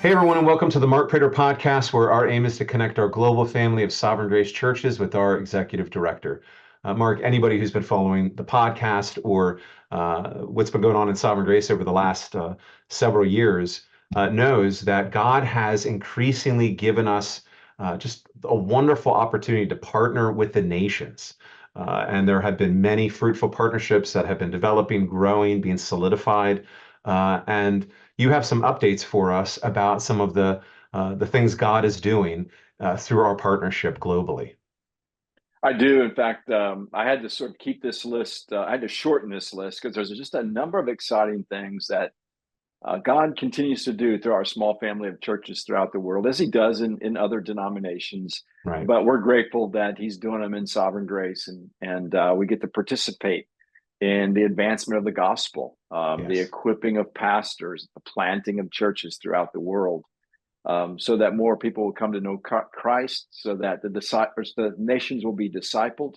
Hey everyone, and welcome to the Mark Prater podcast, where our aim is to connect our global family of Sovereign Grace churches with our executive director. Mark, anybody who's been following the podcast or what's been going on in Sovereign Grace over the last several years knows that God has increasingly given us just a wonderful opportunity to partner with the nations. And there have been many fruitful partnerships that have been developing, growing, being solidified. And you have some updates for us about some of the things God is doing through our partnership globally. I do. In fact, I had to sort of keep this list. I had to shorten this list because there's just a number of exciting things that God continues to do through our small family of churches throughout the world, as He does in other denominations. Right. But we're grateful that He's doing them in sovereign grace, and we get to participate in the advancement of the gospel, the Yes. equipping of pastors, the planting of churches throughout the world, so that more people will come to know Christ, so that the nations will be discipled,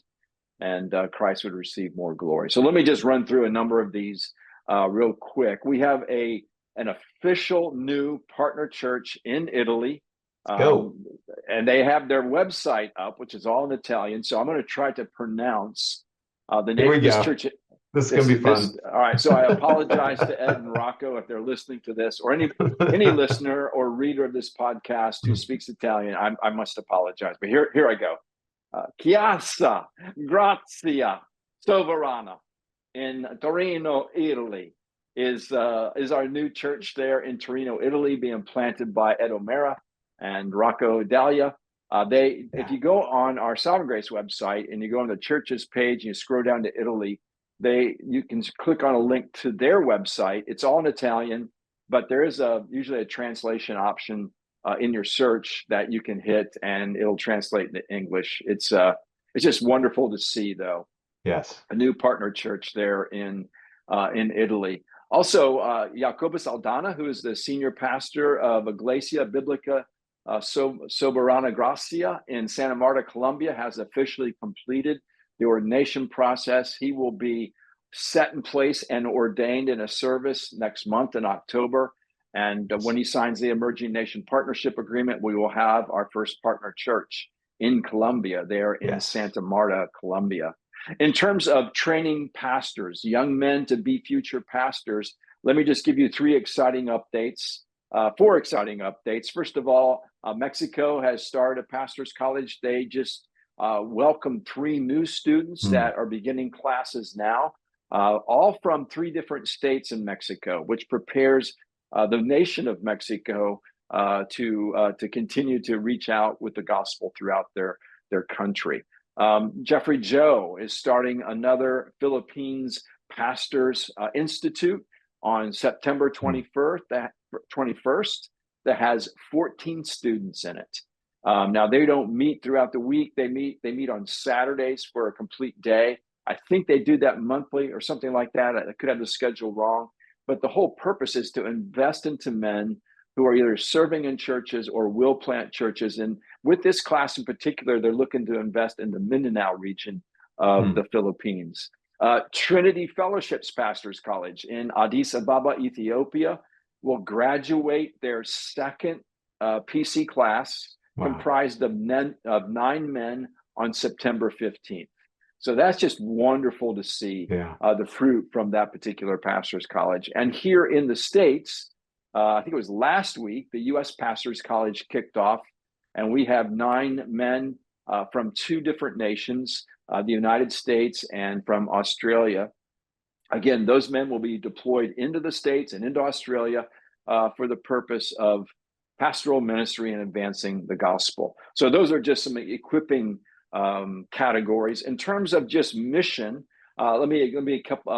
and Christ would receive more glory. So let me just run through a number of these real quick. We have an official new partner church in Italy, Go. um, and they have their website up, which is all in Italian. So I'm going to try to pronounce the Here name we of this go. church. This is This gonna be this fun. all right. So I apologize to Ed and Rocco if they're listening to this, or any listener or reader of this podcast who speaks Italian. I must apologize, but here I go. Chiesa Grazia Sovrana in Torino, Italy, is our new church there in Torino, Italy, being planted by Ed O'Mara and Rocco Dalia. If Yeah. you go on our Sovereign Grace website and you go on the churches page and you scroll down to Italy, you can click on a link to their website. It's all in Italian, but there is usually a translation option in your search that you can hit, and it'll translate into English. It's just wonderful to see, though, Yes. a new partner church there in Italy. Also, Jacobus Aldana, who is the senior pastor of Iglesia Biblica Soberana Gracia in Santa Marta, Colombia, has officially completed the ordination process. He will be set in place and ordained in a service next month in October. And when he signs the Emerging Nation Partnership Agreement, we will have our first partner church in Colombia, there in Yes. Santa Marta, Colombia. In terms of training pastors, young men to be future pastors, let me just give you four exciting updates. First of all, Mexico has started a pastor's college. They just welcomed three new students Hmm. that are beginning classes now, all from three different states in Mexico, which prepares the nation of Mexico to continue to reach out with the gospel throughout their country. Jeffrey Joe is starting another Philippines Pastors Institute on September Hmm. 21st that has 14 students in it. Now they don't meet throughout the week. They meet on Saturdays for a complete day. I think they do that monthly or something like that. I could have the schedule wrong, but the whole purpose is to invest into men who are either serving in churches or will plant churches. And with this class in particular, they're looking to invest in the Mindanao region of Hmm. the Philippines. Trinity Fellowships Pastors College in Addis Ababa, Ethiopia, will graduate their second PC class, Wow. comprised of 9 men, on September 15th. So that's just wonderful to see Yeah. the fruit from that particular pastor's college. And here in the States, I think it was last week, the U.S. Pastors College kicked off, and we have 9 men from two different nations, the United States and from Australia. Again, those men will be deployed into the States and into Australia for the purpose of pastoral ministry and advancing the gospel. So those are just some equipping categories. In terms of just mission, let me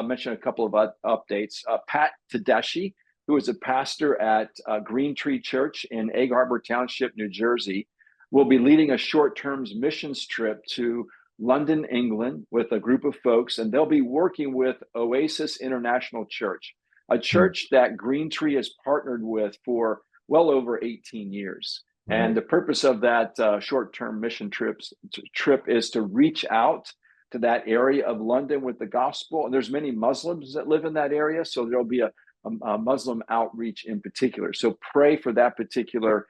mention a couple of updates. Pat Tedeschi, who is a pastor at Green Tree Church in Egg Harbor Township, New Jersey, will be leading a short-term missions trip to London, England, with a group of folks, and they'll be working with Oasis International Church, a Hmm. church that Green Tree has partnered with for well over 18 years. And Right. the purpose of that short-term mission trip is to reach out to that area of London with the gospel. And there's many Muslims that live in that area, so there'll be a Muslim outreach in particular. So pray for that particular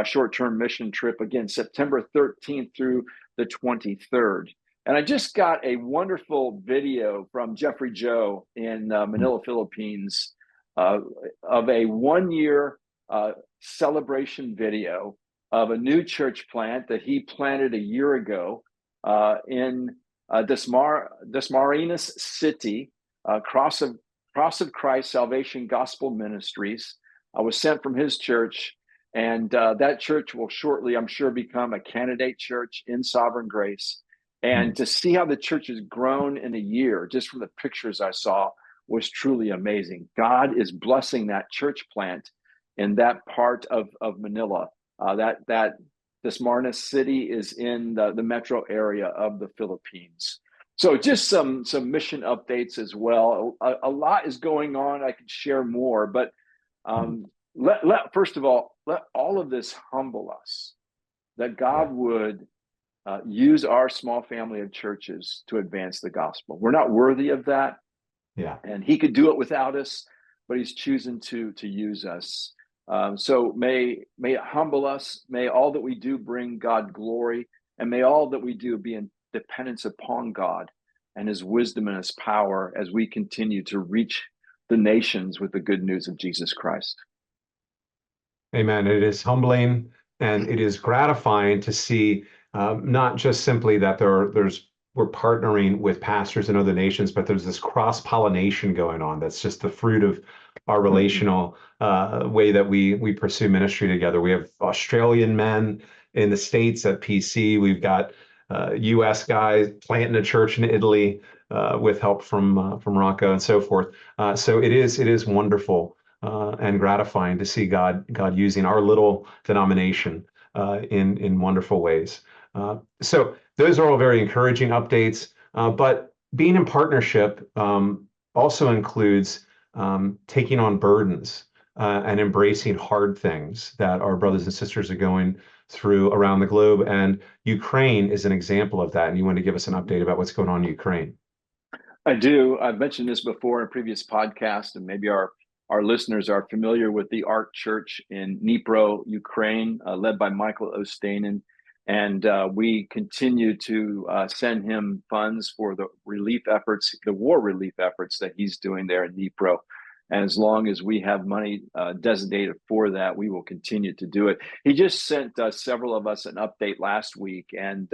short-term mission trip, again, September 13th through the 23rd. And I just got a wonderful video from Jeffrey Joe in Manila, Philippines, of a 1-year celebration video of a new church plant that he planted a year ago in Dasmariñas City, Cross of Christ Salvation Gospel Ministries. I was sent from his church, and that church will shortly, I'm sure, become a candidate church in Sovereign Grace. And to see how the church has grown in a year, just from the pictures I saw, was truly amazing. God is blessing that church plant in that part of Manila. That Dasmariñas City is in the metro area of the Philippines. So just some mission updates as well. A lot is going on. I could share more, but first of all, let all of this humble us, that God would use our small family of churches to advance the gospel. We're not worthy of that. Yeah. And he could do it without us, but he's choosing to use us. So may it humble us. May all that we do bring God glory, and may all that we do be in dependence upon God and his wisdom and his power as we continue to reach the nations with the good news of Jesus Christ. Amen. It is humbling and it is gratifying to see not just simply that we're partnering with pastors in other nations, but there's this cross-pollination going on. That's just the fruit of our relational way that we pursue ministry together. We have Australian men in the States at PC. We've got U.S. guys planting a church in Italy with help from Rocco and so forth. So it is wonderful and gratifying to see God using our little denomination in wonderful ways. So those are all very encouraging updates. But being in partnership also includes taking on burdens and embracing hard things that our brothers and sisters are going through around the globe. And Ukraine is an example of that. And you want to give us an update about what's going on in Ukraine? I do. I've mentioned this before in a previous podcast, and maybe our listeners are familiar with the Ark Church in Dnipro, Ukraine, led by Michael Ostanin. And we continue to send him funds for the relief efforts, the war relief efforts that he's doing there in Dnipro. And as long as we have money designated for that, we will continue to do it. He just sent several of us an update last week. And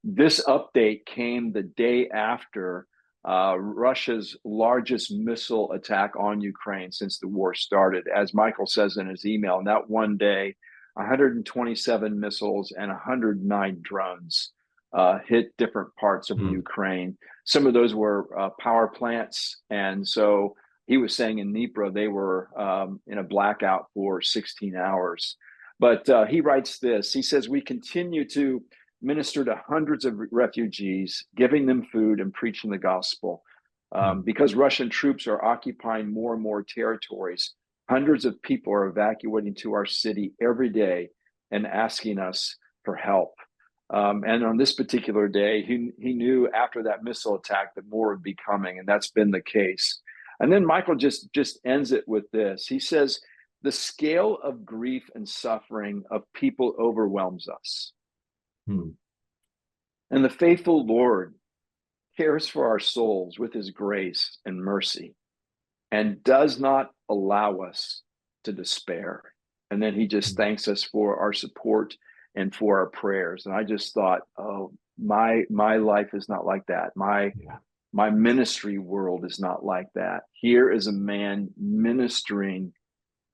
this update came the day after Russia's largest missile attack on Ukraine since the war started. As Michael says in his email, in that one day, 127 missiles and 109 drones hit different parts of Ukraine. Some of those were power plants. And so he was saying in Dnipro, they were in a blackout for 16 hours. But he writes this. He says, we continue to minister to hundreds of refugees, giving them food and preaching the gospel. Because Russian troops are occupying more and more territories, hundreds of people are evacuating to our city every day and asking us for help. And on this particular day, he knew after that missile attack that more would be coming, and that's been the case. And then Michael just ends it with this. He says, the scale of grief and suffering of people overwhelms us. And the faithful Lord cares for our souls with his grace and mercy and does not allow us to despair. And then he just thanks us for our support and for our prayers. And I just thought, oh, my life is not like that. My ministry world is not like that. Here is a man ministering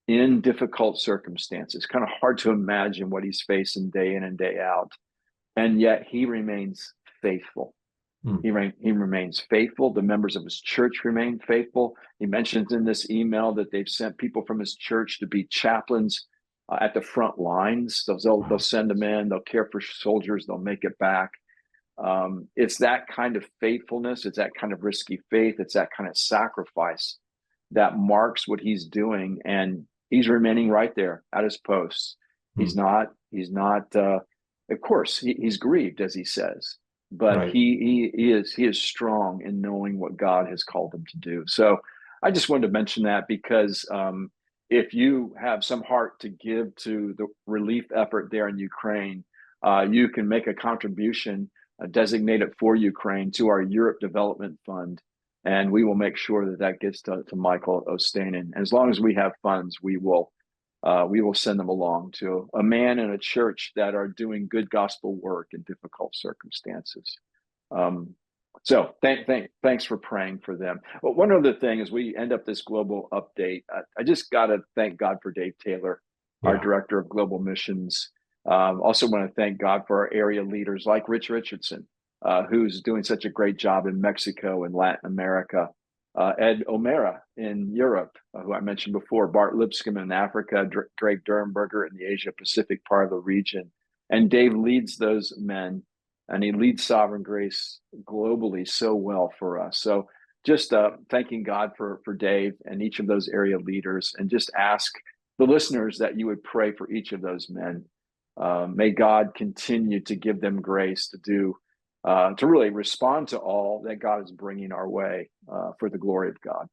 in difficult circumstances. Kind of hard to imagine what he's facing day in and day out. And yet he remains faithful. He remains faithful. The members of his church remain faithful. He mentions in this email that they've sent people from his church to be chaplains at the front lines. They'll send them in. They'll care for soldiers. They'll make it back. It's that kind of faithfulness. It's that kind of risky faith. It's that kind of sacrifice that marks what he's doing. And he's remaining right there at his post. He's not. Of course, he's grieved, as he says, but he is strong in knowing what God has called him to do. So I just wanted to mention that because if you have some heart to give to the relief effort there in Ukraine, you can make a contribution designated for Ukraine to our Europe Development Fund, and we will make sure that that gets to Michael Ostanin. As long as we have funds, we will send them along to a man and a church that are doing good gospel work in difficult circumstances. Um, so thanks for praying for them. Well, one other thing as we end up this global update, I just got to thank God for Dave Taylor, our Yeah. director of global missions. Also want to thank God for our area leaders like Rich Richardson, who's doing such a great job in Mexico and Latin America. Ed O'Mara in Europe, who I mentioned before, Bart Lipscomb in Africa, Greg Durenberger in the Asia Pacific part of the region. And Dave leads those men, and he leads Sovereign Grace globally so well for us. So just thanking God for Dave and each of those area leaders, and just ask the listeners that you would pray for each of those men. May God continue to give them grace to really respond to all that God is bringing our way for the glory of God.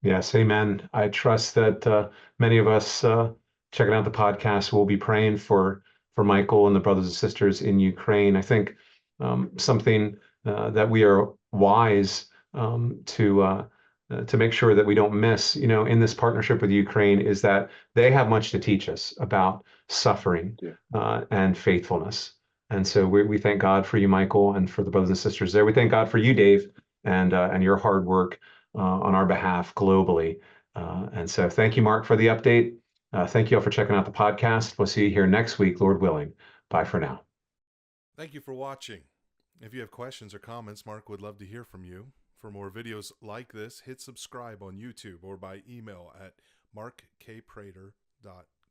Yes, amen. I trust that many of us checking out the podcast will be praying for Michael and the brothers and sisters in Ukraine. I think something that we are wise to make sure that we don't miss, in this partnership with Ukraine, is that they have much to teach us about suffering Yeah. and faithfulness. And so we thank God for you, Michael, and for the brothers and sisters there. We thank God for you, Dave, and your hard work on our behalf globally. And so thank you, Mark, for the update. Thank you all for checking out the podcast. We'll see you here next week, Lord willing. Bye for now. Thank you for watching. If you have questions or comments, Mark would love to hear from you. For more videos like this, hit subscribe on YouTube or by email at markkprater.com.